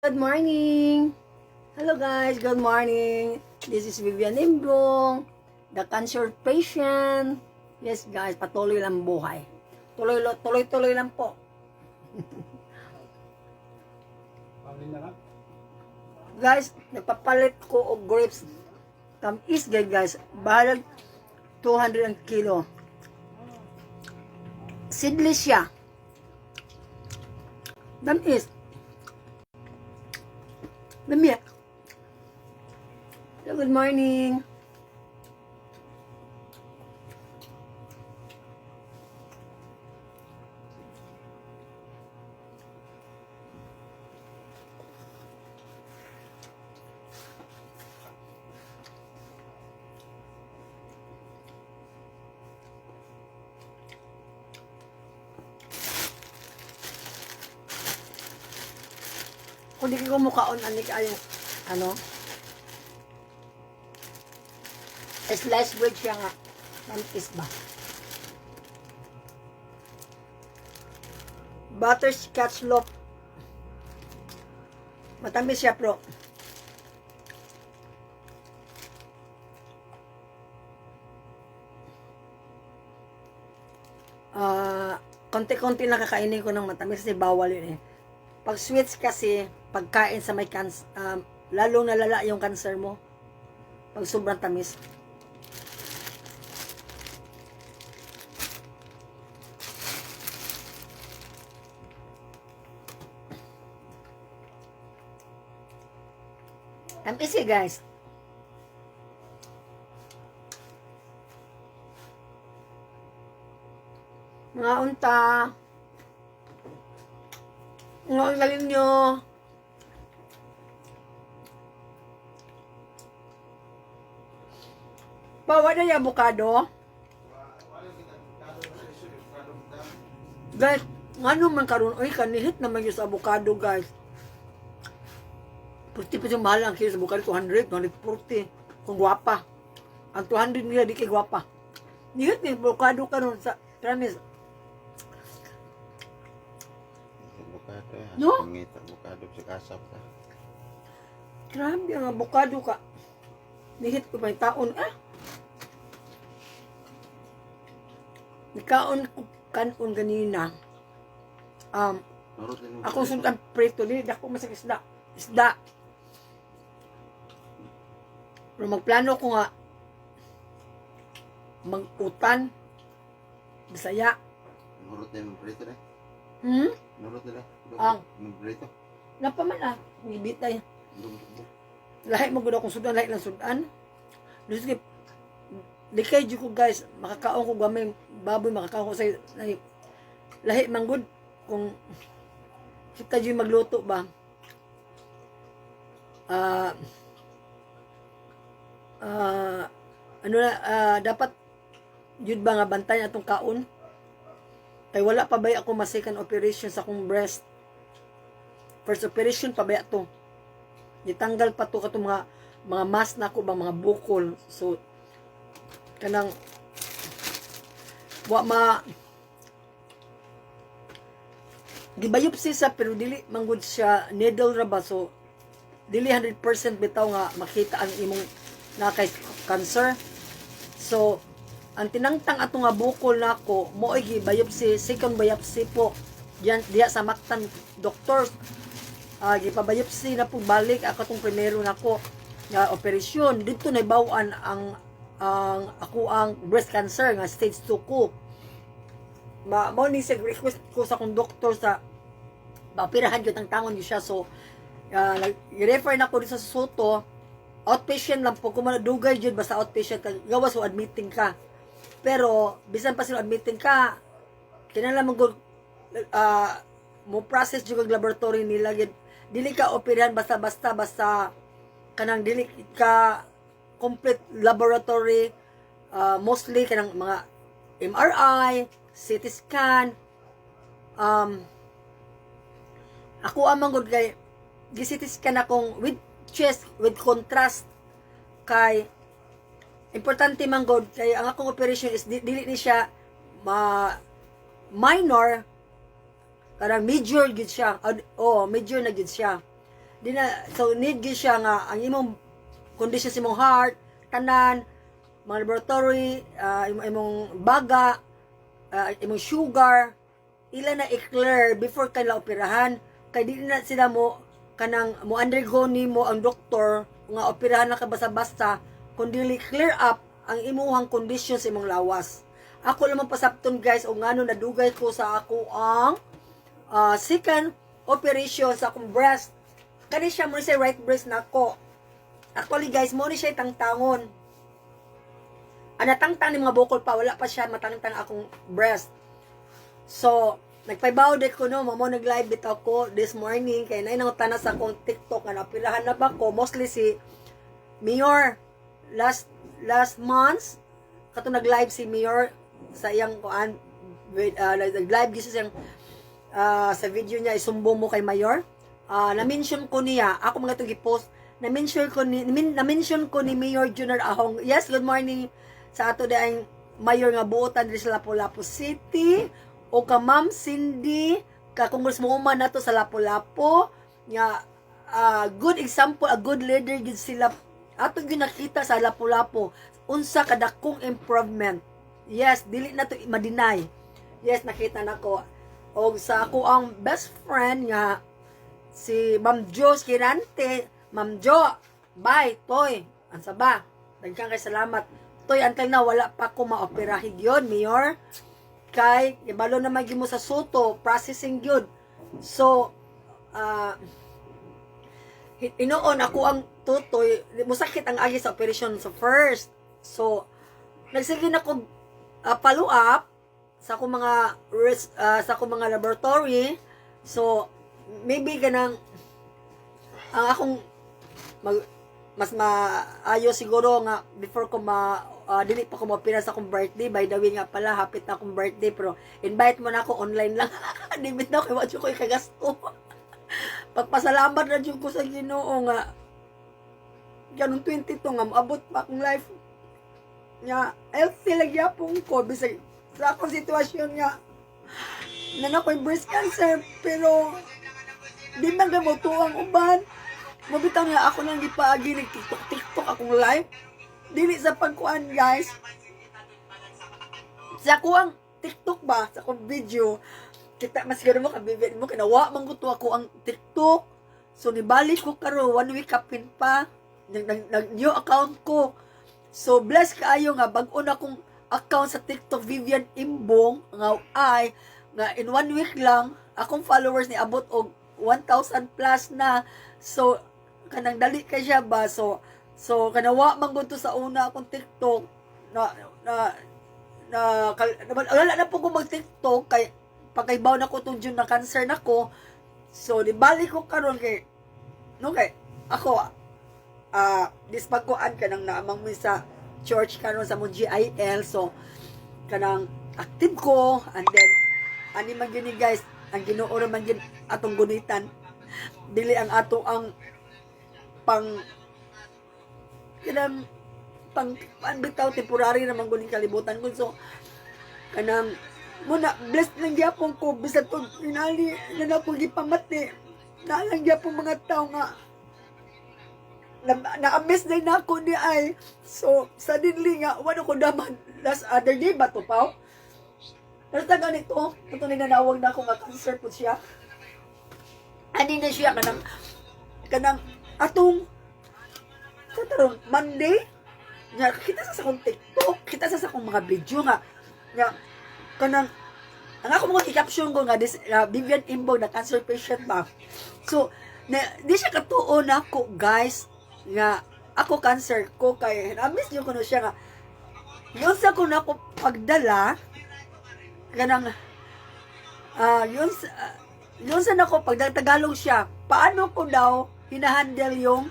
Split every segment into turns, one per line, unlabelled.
Good morning! Hello guys, good morning! This is Vivian Imbrong, the cancer patient. Yes guys, patuloy lang buhay. Tuloy-tuloy lang po. Guys, nagpapalit ko og grapes. Tamis guys, bahalag 200 ang kilo. Seedless siya. Tamis. Lamia. Hello, good morning. Kung di ko mukhaon, anik ay ano, slice bread siya nga. Tamis ba? Butterscotch loaf. Matamis siya, bro. Konti-konti lang kakainin ko ng matamis kasi bawal yun eh. Pag sweets kasi, pagkain sa may cancer, lalong nalala yung cancer mo. Pag sobrang tamis. Tamis eh guys. Mga unta. Ang galing nyo. Bawa na yung avocado. Guys, ano man karon, oy kanihit naman yung sa avocado guys. 40 pesos mahal ang kilo sa avocado, 200, 240. Kung guwapa. Ang 200 nila di kay guwapa. Nihit ni avocado karon sa promise.
Avocado ya.
No?
Ngita avocado sa kasap ka.
Grabe ang avocado ka. Nihit ko pa yung taon. Nikaon ko kanon ganina.
Nurot din mo.
Akong sundan prito din. Dako masag isda. Isda. Pero magplano ko nga mag-utan. Bisaya.
Nurot din mo prito na. Nurot din na.
Ang.
Prito.
Napaman ngibitay.
Lumbo.
Lahi mo gud akong sudan, lahi lang sudan. Sige, di kay ko guys, makakaon ko gamay baboy, makakaon ko sa lahi manggod kung kita dyan magluto ba. Dapat yun ba nga bantay atong kaon. Kay wala pa ba ako second operation sa akong breast. First operation pa ba to. Ditanggal pa to katong mga mass na ko ba, mga bukol. So kanang gibayopsi sa pero dili manggod siya needle ra ba, so dili 100% bitaw nga makita ang imong nakay cancer. So ang tinangtang ato nga bukol nako mo ay gibayopsi, second biopsy po diya sa Mactan doctors. Gipabayopsi na po balik ako tong primero nako nga operasyon dito na bawaan ang ako ang breast cancer nga stage 2 ko. Mao ni sa request ko sa akong doktor sa mapirahan gyud ang tangon niya siya. So refer na ko dito sa Soto, outpatient lang po, kung madugay jud basta outpatient ka gawas o admitting ka. Pero bisan pa sila admitting ka, kinahanglan mo mo process jud ang laboratory nila gid. Dili ka operahan basta kanang dili ka complete laboratory, mostly kanang mga MRI, CT scan. Ako amang gud kay gi-CT scan akong with chest with contrast kay importante man gud kay ang akong operation is dili ni siya minor, karang major gid siya. Major na gid siya. Di na, so need gyud siya nga ang imong condition sa imong heart, tanan, mga laboratory, imong baga, imong sugar, ila na i-clear before kanila operahan. Kay di na sila mo kanang mo undergo nimo ang doktor nga operahan na ka basta-basta kundi clear up ang imuhang condition sa imong lawas. Ako lamang pasabton guys o ngano nadugay ko sa ako ang second operation sa akong breast. Kani siya mo sa right breast nako. Actually guys, mo ni siya tangtangon. Natangtang ni mga bukol pa, wala pa siya matangtang akong breast. So, nagpay-bowded ko no, mamo nag-live bitaw ko this morning kay nay nangutana sa akong TikTok nga napirahan na ba ko, mostly si Mayor last month kato nag-live si Mayor sa iyang kuan with nag-live gisa siyang sa video niya isumbong mo kay Mayor. Na-mention ko niya, ako mga itong i-post, na-mention ko ni Mayor Junior Ahong. Yes, good morning sa ato dahil Mayor nga buotan diri sa Lapu-Lapu City o ka Ma'am Cindy ka congresswoman nato sa Lapu-Lapu nga good example, a good leader gid sila atong ginakita sa Lapu-Lapu unsa kadakong improvement. Yes, dili na to ma-deny. Yes, nakita nako. Og sa ako ang best friend nga si Ma'am Jo Kirante, Ma'am Jo, bye, toy. Ansa ba? Daghang kay salamat. Toy, until na wala pa ko maoperahi gyud, Mayor. Kay ibalo na magi mo sa suto, processing gyud. So, inoon ako ang tutoy, musakit ang agi sa operation so first. So, nagsige na ko follow up sa akong mga laboratory. So, maybe ganang ang akong mas maayo siguro nga before ko dili pa ko mapira sa akong birthday. By the way nga pala, hapit na akong birthday, pero invite mo na ako online lang. Limit na ako, watch ko kagasto. Pagpasalamat na dyan ko sa Ginoo nga ganun 22 nga maabot pa akong life nga healthy lagyapon ko bisag sa akong sitwasyon nga na ako'y breast cancer, pero di man gamoto ang uban. Mabitaw nga ako nang gipaagi ng TikTok akong live. Dili sa pagkuan guys. Sa akong TikTok ba, sa akong video, kita mas gano'n mo kabibit mo, kinawa man ko ako ang TikTok. So nibalik ko karo 1 week kapin pa nag-new account ko. So bless kaayo nga bag-o na akong account sa TikTok, Vivian Imbong nga in 1 week lang akong followers ni abot og 1,000 plus na. So kanang dali ka siya ba, so kanawa man gud to sa una akong TikTok wala na po ko mag TikTok kay pagkaibaw na ko tong June na cancer na ko. So di balik ko karon kay ako this pagkuan kanang naamang mi sa church karon sa mong GIL. So kanang active ko, and then ani man gini guys, ang Ginoo man gid atong gunitan, dili ang ato ang pang bitaw temporary naman guning kalibutan ko. So kanang muna blessed lang gyapon ko bisag pag finali na po gipamati na lang gyapon mga tao nga na-miss din ako ni ay. So suddenly nga wala ko daman last other day ba to pa pero ta ganito ito ninanawag na ako nga cancer po siya. Ani na siya kanang atong karon Monday nga kita sa akong TikTok, kita sa akong mga video nga kanang ang ako mga i-caption ko nga Vivian Imbong na cancer patient ba. So di siya katuon ako guys nga ako cancer ko kay na-miss niyo ko no siya nga yun sa ko na ako pagdala kanang yun sa nako pag Tagalog siya, paano ko daw hinahandle yung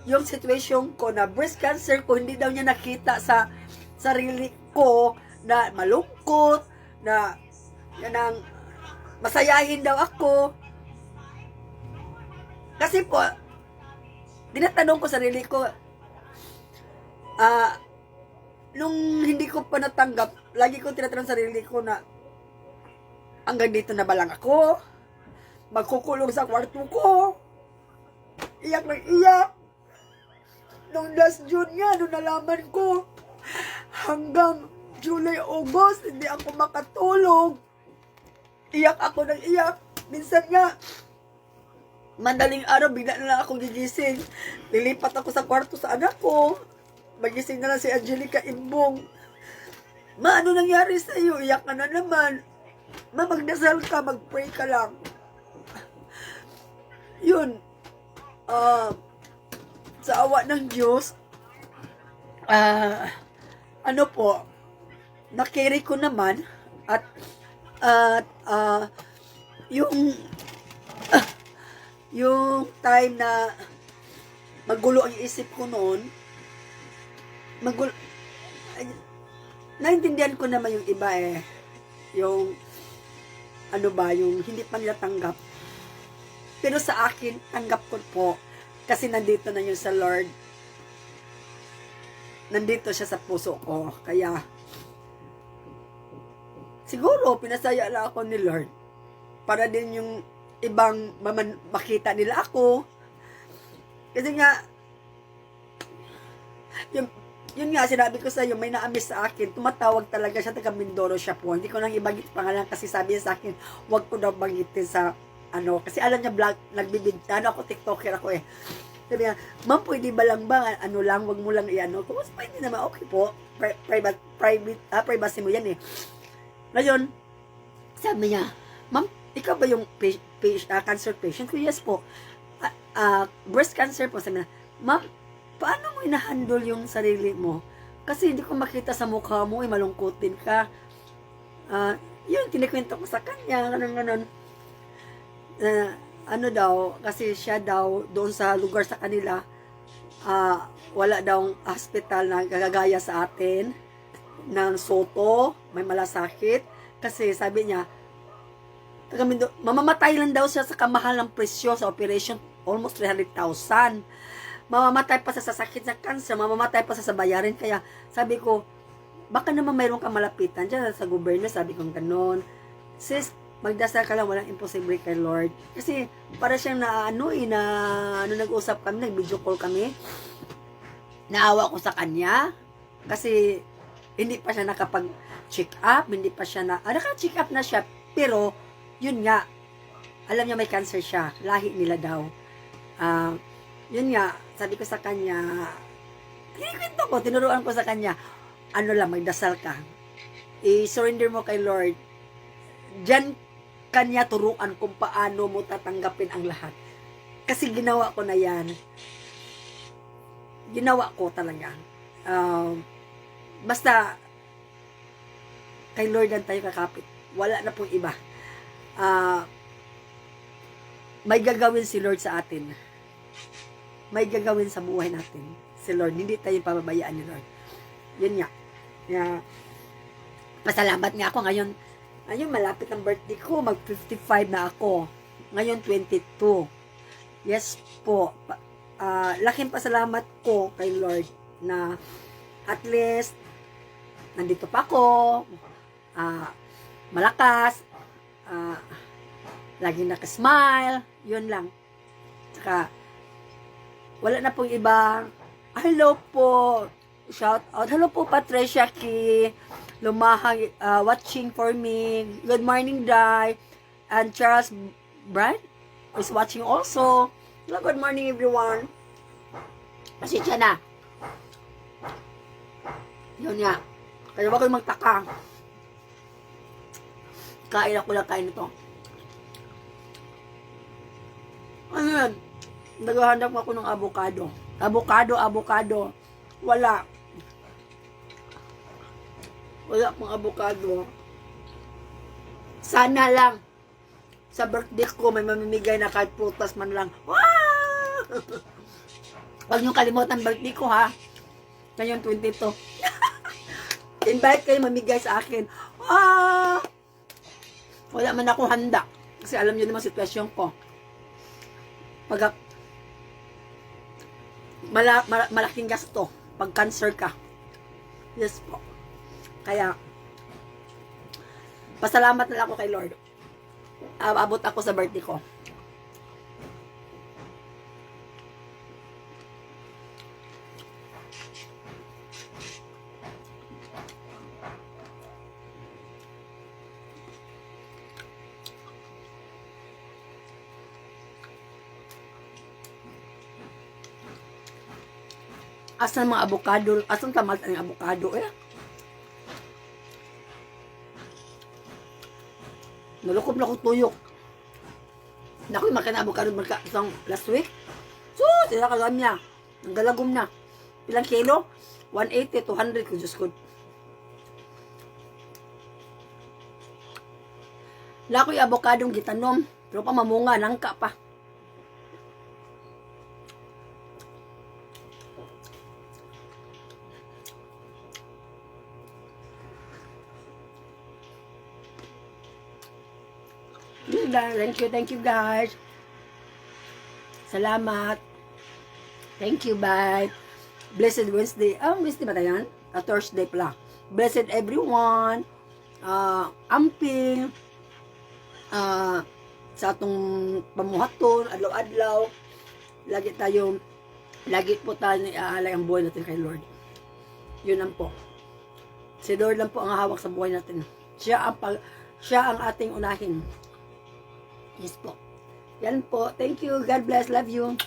yung situation ko na breast cancer ko, hindi daw niya nakita sa sarili ko na malungkot, na nang masayahin daw ako. Kasi po, dinatanong ko sarili ko, nung hindi ko pa natanggap, lagi ko tinatanong sarili ko na hanggang dito na ba lang ako? Magkukulong sa kwarto ko? iyak ng iyak. Nung last June nga, nung nalaman ko, hanggang July, August, hindi ako makatulog. Iyak ako ng iyak. Minsan nga, madaling araw, bigla na lang akong gigising. Lilipat ako sa kwarto sa anak ko. Magising na lang si Angelica Imbong. Ma, ano nangyari sa iyo? Iyak ka na naman. Ma, magdasal ka, mag-pray ka lang. Yun. Sa awa ng Diyos, ano po, nakiri ko naman at yung yung time na magulo ang isip ko noon, naintindihan ko naman yung iba yung ano ba, yung hindi pa nila tanggap. Pero sa akin, tanggap ko po kasi nandito na yun sa Lord. Nandito siya sa puso ko. Kaya siguro pinasaya lang ako ni Lord para din yung ibang makita nila ako. Kasi nga yun nga, sinabi ko sa iyo, may naamis sa akin, tumatawag talaga siya, taga Mindoro siya po. Hindi ko nang ibagit pangalan kasi sabi niya sa akin, wag ko daw bagitin sa, kasi alam niya vlog, ako, TikToker ako Sabi niya, ma'am, pwede ba lang ba, wag mo lang kung mas pwede naman, okay po, privacy mo yan Ngayon, sabi niya, ma'am, ikaw ba yung cancer patient? So, yes po. Breast cancer po. Sabi niya, ma'am, paano mo ina-handle yung sarili mo? Kasi hindi ko makita sa mukha mo, malungkutin ka. Yun, tinikwento ko sa kanya, ganun. Kasi siya daw, doon sa lugar sa kanila, wala daw hospital na gagaya sa atin, ng Soto, may malasakit. Kasi sabi niya, mamamatay lang daw siya sa kamahal ng presyo sa operation, almost 300,000. Mamamatay pa sa sakit sa cancer, mamamatay pa sa bayarin. Kaya sabi ko, baka naman mayroon kang malapitan dyan sa gobyerno, sabi ko gano'n. Sis, magdasal ka lang, walang imposible kay Lord. Kasi para siyang nag-usap kami, nag-video call kami. Naawa ko sa kanya. Kasi hindi pa siya nakapag-check up, hindi pa siya naka-check up na siya. Pero, yun nga, alam niya may cancer siya, lahi nila daw. Yun nga, sabi ko sa kanya, tinuruan ko sa kanya, magdasal ka. I-surrender mo kay Lord. Diyan kanya turuan kung paano mo tatanggapin ang lahat. Kasi ginawa ko na yan. Ginawa ko talaga. Basta, kay Lord lang tayo kakapit. Wala na pong iba. May gagawin si Lord sa atin. May gagawin sa buhay natin si Lord. Hindi tayo pababayaan ni Lord. Yun nga. Pasalamat nga ako ngayon. Ngayon, malapit ang birthday ko. Mag 55 na ako. Ngayon, 22. Yes po. Laking pasalamat ko kay Lord na at least nandito pa ako. Malakas. Laging nakasmile. Yun lang. Saka, wala na pong iba. Hello po. Shout out. Hello po, Patricia Ki. Lumahang, watching for me. Good morning, Dai. And Charles Brad is watching also. Hello, good morning, everyone. Pasensya na. Yun nga. Kaya ba kayo magtaka? Kain ako lang kain ito. Ano yan? Naghahanap ako ng avocado. Avocado. Wala. Wala pong avocado. Sana lang sa birthday ko may mamimigay na kahit prutas man lang. Wow! Huwag niyong kalimutan birthday ko ha. Ngayon 22. Invite kayo mamigay sa akin. Wala man ako handa. Kasi alam niyo naman sitwasyon ko. Pag malaking gasto pag cancer ka. Yes po. Kaya pasalamat na lang ako kay Lord. Abot ako sa birthday ko. Asan mga avocado? Asan tamat ang avocado eh? Nalukob na ko tuyok. Nakoy makan avocado marka isang last week. Sus, ila ka niya. Ang galagom na. Ilang kilo? 180 to 100 ko just good. Nakoy avocadong gitanom, pero pa mamunga nangka pa. Thank you guys. Salamat. Thank you, bye. Blessed Wednesday. Wednesday ba tayo yan? Thursday pala. Blessed everyone. Amping. Sa atong pamuhaton, adlaw-adlaw. Lagi po tayo iaalay ang buhay natin kay Lord. Yun lang po. Si Lord lang po ang hawak sa buhay natin. Siya ang ating unahin. Yes po. Yan po. Thank you. God bless. Love you.